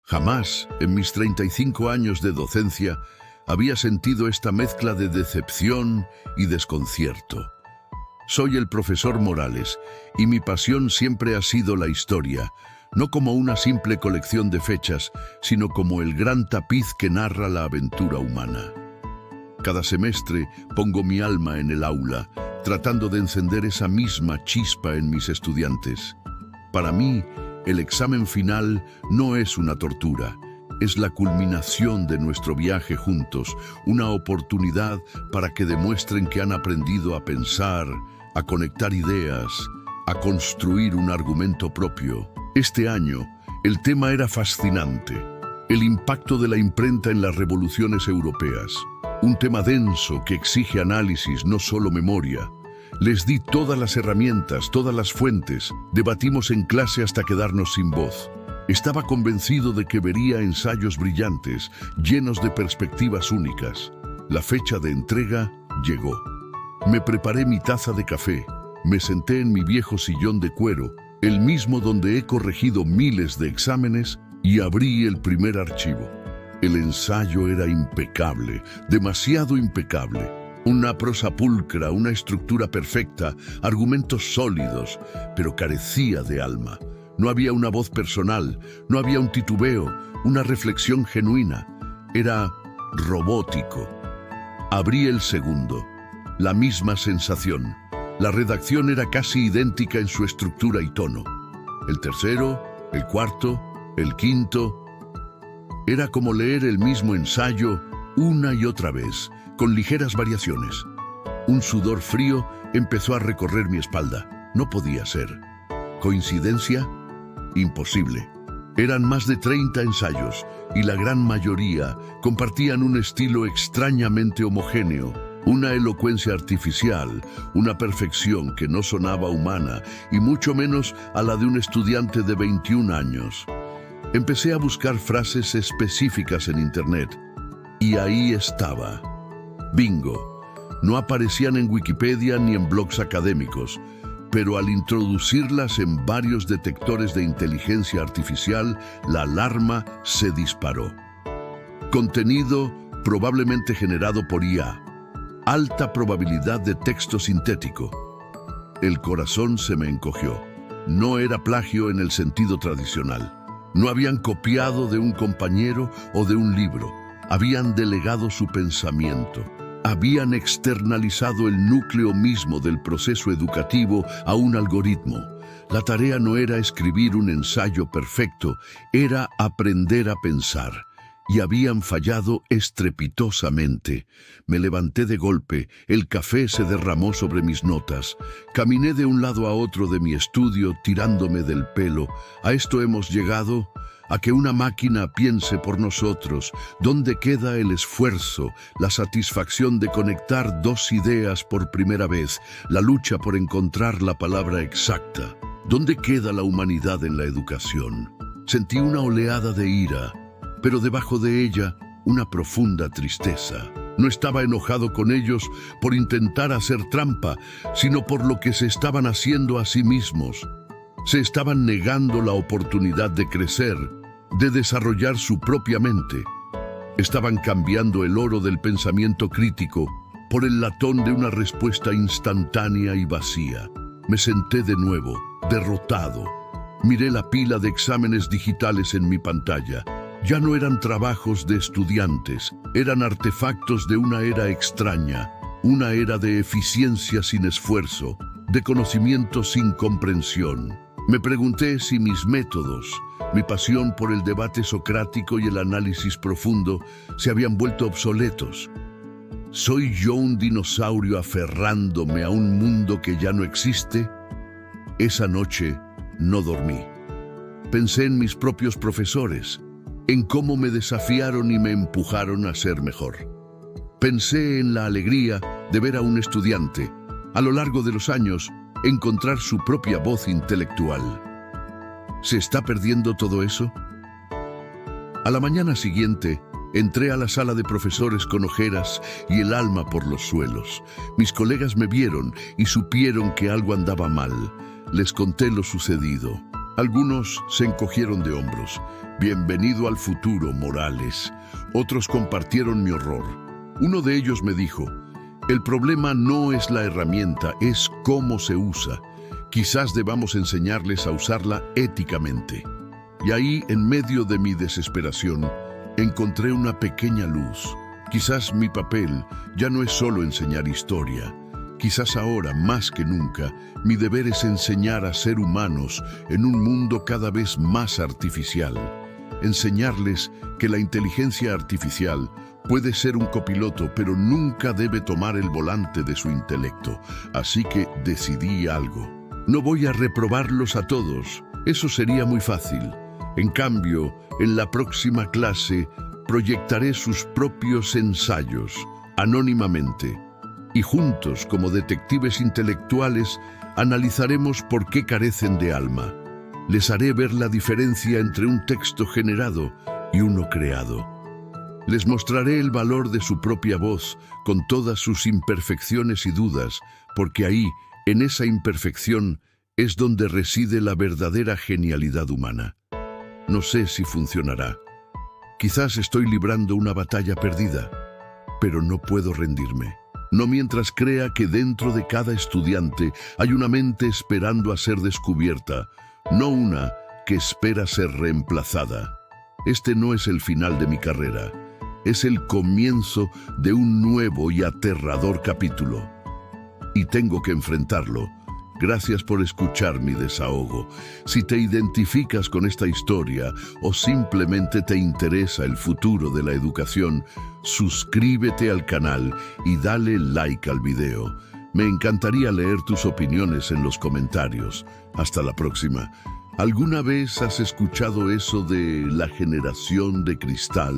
Jamás, en mis 35 años de docencia, había sentido esta mezcla de decepción y desconcierto. Soy el profesor Morales y mi pasión siempre ha sido la historia, no como una simple colección de fechas, sino como el gran tapiz que narra la aventura humana. Cada semestre pongo mi alma en el aula, tratando de encender esa misma chispa en mis estudiantes. Para mí, el examen final no es una tortura, es la culminación de nuestro viaje juntos, una oportunidad para que demuestren que han aprendido a pensar, a conectar ideas, a construir un argumento propio. Este año, el tema era fascinante, el impacto de la imprenta en las revoluciones europeas. Un tema denso que exige análisis, no solo memoria. Les di todas las herramientas, todas las fuentes. Debatimos en clase hasta quedarnos sin voz. Estaba convencido de que vería ensayos brillantes, llenos de perspectivas únicas. La fecha de entrega llegó. Me preparé mi taza de café, me senté en mi viejo sillón de cuero, el mismo donde he corregido miles de exámenes, y abrí el primer archivo. El ensayo era impecable, demasiado impecable. Una prosa pulcra, una estructura perfecta, argumentos sólidos, pero carecía de alma. No había una voz personal, no había un titubeo, una reflexión genuina. Era robótico. Abrí el segundo. La misma sensación. La redacción era casi idéntica en su estructura y tono. El tercero, el cuarto, el quinto. Era como leer el mismo ensayo una y otra vez, con ligeras variaciones. Un sudor frío empezó a recorrer mi espalda. No podía ser. ¿Coincidencia? Imposible. Eran más de 30 ensayos y la gran mayoría compartían un estilo extrañamente homogéneo, una elocuencia artificial, una perfección que no sonaba humana y mucho menos a la de un estudiante de 21 años. Empecé a buscar frases específicas en internet y ahí estaba. Bingo. No aparecían en Wikipedia ni en blogs académicos, pero al introducirlas en varios detectores de inteligencia artificial, la alarma se disparó. Contenido probablemente generado por IA. Alta probabilidad de texto sintético. El corazón se me encogió. No era plagio en el sentido tradicional. No habían copiado de un compañero o de un libro. Habían delegado su pensamiento. Habían externalizado el núcleo mismo del proceso educativo a un algoritmo. La tarea no era escribir un ensayo perfecto, era aprender a pensar. Y habían fallado estrepitosamente. Me levanté de golpe, el café se derramó sobre mis notas. Caminé de un lado a otro de mi estudio, tirándome del pelo. ¿A esto hemos llegado? ¿A que una máquina piense por nosotros? ¿Dónde queda el esfuerzo, la satisfacción de conectar dos ideas por primera vez, la lucha por encontrar la palabra exacta? ¿Dónde queda la humanidad en la educación? Sentí una oleada de ira, pero debajo de ella una profunda tristeza. No estaba enojado con ellos por intentar hacer trampa, sino por lo que se estaban haciendo a sí mismos. Se estaban negando la oportunidad de crecer, de desarrollar su propia mente. Estaban cambiando el oro del pensamiento crítico por el latón de una respuesta instantánea y vacía. Me senté de nuevo, derrotado. Miré la pila de exámenes digitales en mi pantalla. Ya no eran trabajos de estudiantes, eran artefactos de una era extraña, una era de eficiencia sin esfuerzo, de conocimiento sin comprensión. Me pregunté si mis métodos, mi pasión por el debate socrático y el análisis profundo se habían vuelto obsoletos. ¿Soy yo un dinosaurio aferrándome a un mundo que ya no existe? Esa noche no dormí. Pensé en mis propios profesores, en cómo me desafiaron y me empujaron a ser mejor. Pensé en la alegría de ver a un estudiante, a lo largo de los años, encontrar su propia voz intelectual. ¿Se está perdiendo todo eso? A la mañana siguiente, entré a la sala de profesores con ojeras y el alma por los suelos. Mis colegas me vieron y supieron que algo andaba mal. Les conté lo sucedido. Algunos se encogieron de hombros. Bienvenido al futuro, Morales. Otros compartieron mi horror. Uno de ellos me dijo, el problema no es la herramienta, es cómo se usa. Quizás debamos enseñarles a usarla éticamente. Y ahí, en medio de mi desesperación, encontré una pequeña luz. Quizás mi papel ya no es solo enseñar historia. Quizás ahora, más que nunca, mi deber es enseñar a ser humanos en un mundo cada vez más artificial. Enseñarles que la inteligencia artificial puede ser un copiloto, pero nunca debe tomar el volante de su intelecto. Así que decidí algo. No voy a reprobarlos a todos. Eso sería muy fácil. En cambio, en la próxima clase, proyectaré sus propios ensayos, anónimamente. Y juntos, como detectives intelectuales, analizaremos por qué carecen de alma. Les haré ver la diferencia entre un texto generado y uno creado. Les mostraré el valor de su propia voz, con todas sus imperfecciones y dudas, porque ahí, en esa imperfección, es donde reside la verdadera genialidad humana. No sé si funcionará. Quizás estoy librando una batalla perdida, pero no puedo rendirme. No mientras crea que dentro de cada estudiante hay una mente esperando a ser descubierta, no una que espera ser reemplazada. Este no es el final de mi carrera, es el comienzo de un nuevo y aterrador capítulo. Y tengo que enfrentarlo. Gracias por escuchar mi desahogo. Si te identificas con esta historia o simplemente te interesa el futuro de la educación, suscríbete al canal y dale like al video. Me encantaría leer tus opiniones en los comentarios. Hasta la próxima. ¿Alguna vez has escuchado eso de la generación de cristal?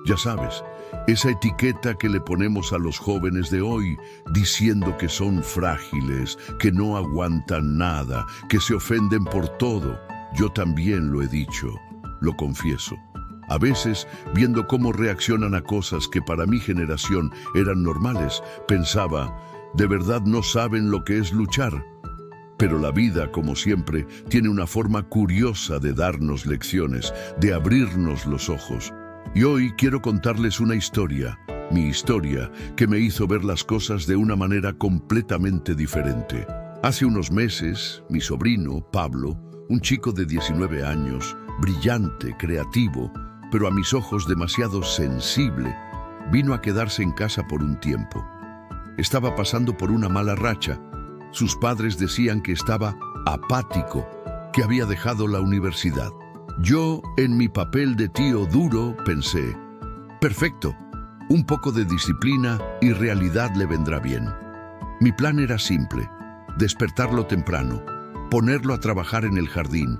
Ya sabes, esa etiqueta que le ponemos a los jóvenes de hoy, diciendo que son frágiles, que no aguantan nada, que se ofenden por todo. Yo también lo he dicho, lo confieso. A veces, viendo cómo reaccionan a cosas que para mi generación eran normales, pensaba, ¿de verdad no saben lo que es luchar? Pero la vida, como siempre, tiene una forma curiosa de darnos lecciones, de abrirnos los ojos. Y hoy quiero contarles una historia, mi historia, que me hizo ver las cosas de una manera completamente diferente. Hace unos meses, mi sobrino, Pablo, un chico de 19 años, brillante, creativo, pero a mis ojos demasiado sensible, vino a quedarse en casa por un tiempo. Estaba pasando por una mala racha. Sus padres decían que estaba apático, que había dejado la universidad. Yo, en mi papel de tío duro, pensé, perfecto, un poco de disciplina y realidad le vendrá bien. Mi plan era simple, despertarlo temprano, ponerlo a trabajar en el jardín,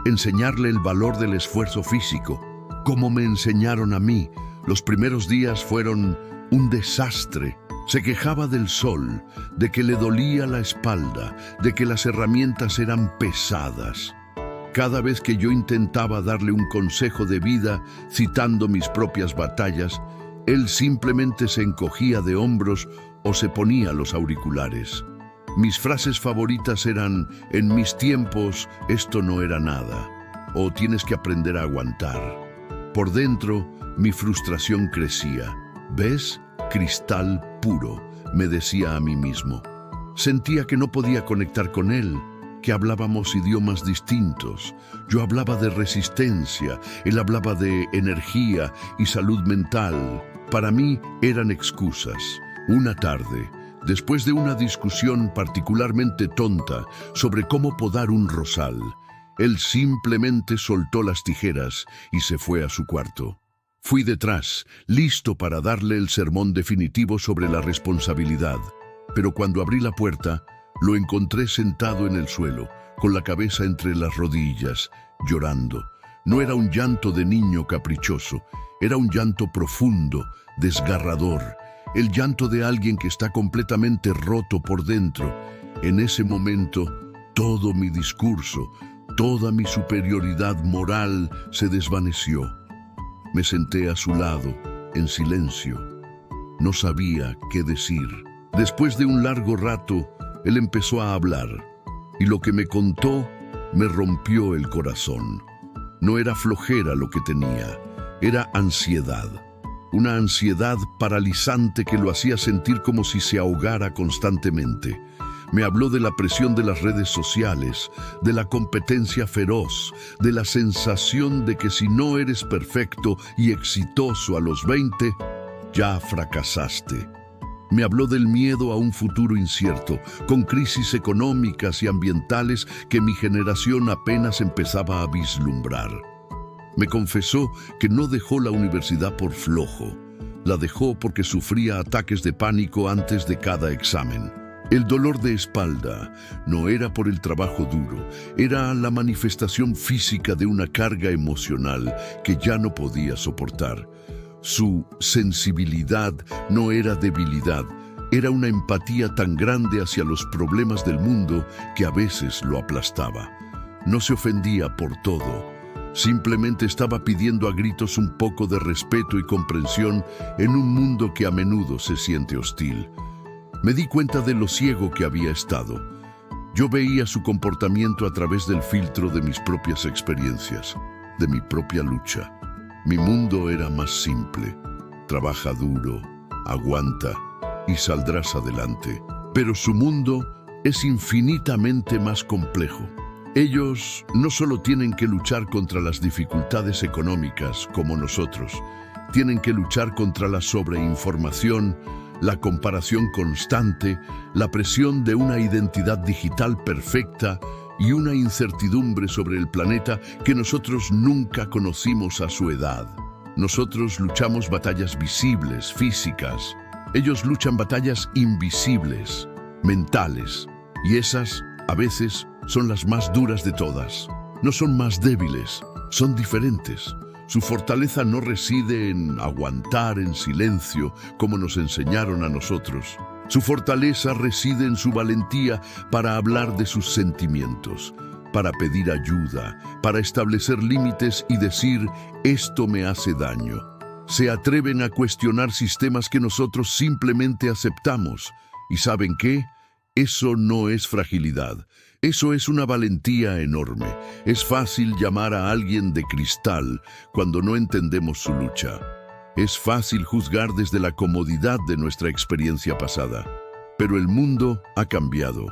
enseñarle el valor del esfuerzo físico, como me enseñaron a mí. Los primeros días fueron un desastre. Se quejaba del sol, de que le dolía la espalda, de que las herramientas eran pesadas. Cada vez que yo intentaba darle un consejo de vida, citando mis propias batallas, él simplemente se encogía de hombros o se ponía los auriculares. Mis frases favoritas eran, en mis tiempos, esto no era nada, o tienes que aprender a aguantar. Por dentro, mi frustración crecía. ¿Ves? Cristal puro, me decía a mí mismo. Sentía que no podía conectar con él, que hablábamos idiomas distintos. Yo hablaba de resistencia, él hablaba de energía y salud mental. Para mí eran excusas. Una tarde, después de una discusión particularmente tonta sobre cómo podar un rosal, él simplemente soltó las tijeras y se fue a su cuarto. Fui detrás, listo para darle el sermón definitivo sobre la responsabilidad. Pero cuando abrí la puerta, lo encontré sentado en el suelo, con la cabeza entre las rodillas, llorando. No era un llanto de niño caprichoso, era un llanto profundo, desgarrador, el llanto de alguien que está completamente roto por dentro. En ese momento, todo mi discurso, toda mi superioridad moral se desvaneció. Me senté a su lado, en silencio. No sabía qué decir. Después de un largo rato, él empezó a hablar, y lo que me contó me rompió el corazón. No era flojera lo que tenía, era ansiedad. Una ansiedad paralizante que lo hacía sentir como si se ahogara constantemente. Me habló de la presión de las redes sociales, de la competencia feroz, de la sensación de que si no eres perfecto y exitoso a los 20, ya fracasaste. Me habló del miedo a un futuro incierto, con crisis económicas y ambientales que mi generación apenas empezaba a vislumbrar. Me confesó que no dejó la universidad por flojo. La dejó porque sufría ataques de pánico antes de cada examen. El dolor de espalda no era por el trabajo duro, era la manifestación física de una carga emocional que ya no podía soportar. Su sensibilidad no era debilidad, era una empatía tan grande hacia los problemas del mundo que a veces lo aplastaba. No se ofendía por todo, simplemente estaba pidiendo a gritos un poco de respeto y comprensión en un mundo que a menudo se siente hostil. Me di cuenta de lo ciego que había estado. Yo veía su comportamiento a través del filtro de mis propias experiencias, de mi propia lucha. Mi mundo era más simple. Trabaja duro, aguanta y saldrás adelante. Pero su mundo es infinitamente más complejo. Ellos no solo tienen que luchar contra las dificultades económicas como nosotros, tienen que luchar contra la sobreinformación, la comparación constante, la presión de una identidad digital perfecta y una incertidumbre sobre el planeta que nosotros nunca conocimos a su edad. Nosotros luchamos batallas visibles, físicas. Ellos luchan batallas invisibles, mentales. Y esas, a veces, son las más duras de todas. No son más débiles, son diferentes. Su fortaleza no reside en aguantar en silencio, como nos enseñaron a nosotros. Su fortaleza reside en su valentía para hablar de sus sentimientos, para pedir ayuda, para establecer límites y decir, esto me hace daño. Se atreven a cuestionar sistemas que nosotros simplemente aceptamos. ¿Y saben qué? Eso no es fragilidad. Eso es una valentía enorme. Es fácil llamar a alguien de cristal cuando no entendemos su lucha. Es fácil juzgar desde la comodidad de nuestra experiencia pasada. Pero el mundo ha cambiado.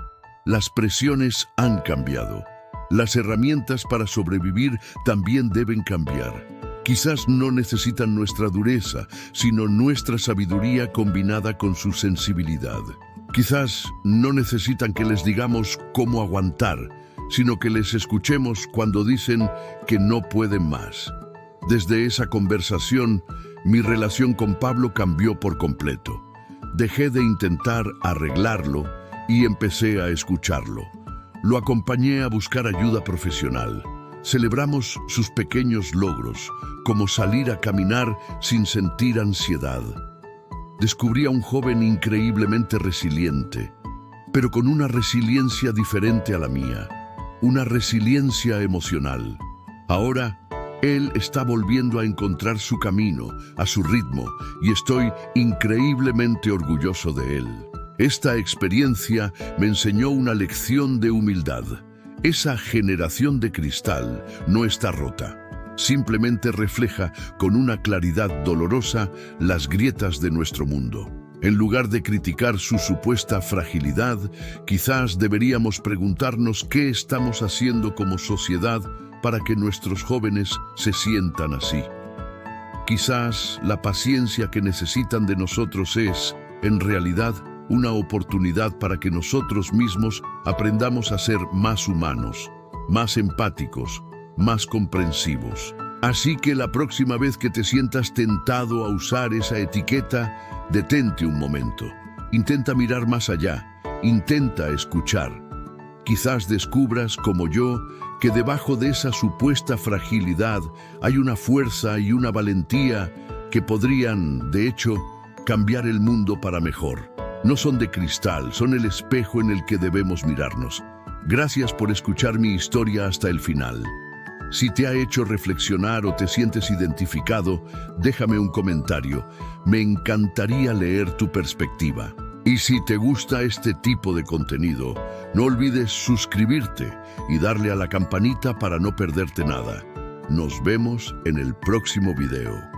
Las presiones han cambiado. Las herramientas para sobrevivir también deben cambiar. Quizás no necesitan nuestra dureza, sino nuestra sabiduría combinada con su sensibilidad. Quizás no necesitan que les digamos cómo aguantar, sino que les escuchemos cuando dicen que no pueden más. Desde esa conversación, mi relación con Pablo cambió por completo. Dejé de intentar arreglarlo y empecé a escucharlo. Lo acompañé a buscar ayuda profesional. Celebramos sus pequeños logros, como salir a caminar sin sentir ansiedad. Descubrí a un joven increíblemente resiliente, pero con una resiliencia diferente a la mía, una resiliencia emocional. Ahora, él está volviendo a encontrar su camino, a su ritmo, y estoy increíblemente orgulloso de él. Esta experiencia me enseñó una lección de humildad. Esa generación de cristal no está rota. Simplemente refleja con una claridad dolorosa las grietas de nuestro mundo. En lugar de criticar su supuesta fragilidad, quizás deberíamos preguntarnos qué estamos haciendo como sociedad para que nuestros jóvenes se sientan así. Quizás la paciencia que necesitan de nosotros es, en realidad, una oportunidad para que nosotros mismos aprendamos a ser más humanos, más empáticos, más comprensivos. Así que la próxima vez que te sientas tentado a usar esa etiqueta, detente un momento. Intenta mirar más allá. Intenta escuchar. Quizás descubras, como yo, que debajo de esa supuesta fragilidad hay una fuerza y una valentía que podrían, de hecho, cambiar el mundo para mejor. No son de cristal, son el espejo en el que debemos mirarnos. Gracias por escuchar mi historia hasta el final. Si te ha hecho reflexionar o te sientes identificado, déjame un comentario. Me encantaría leer tu perspectiva. Y si te gusta este tipo de contenido, no olvides suscribirte y darle a la campanita para no perderte nada. Nos vemos en el próximo video.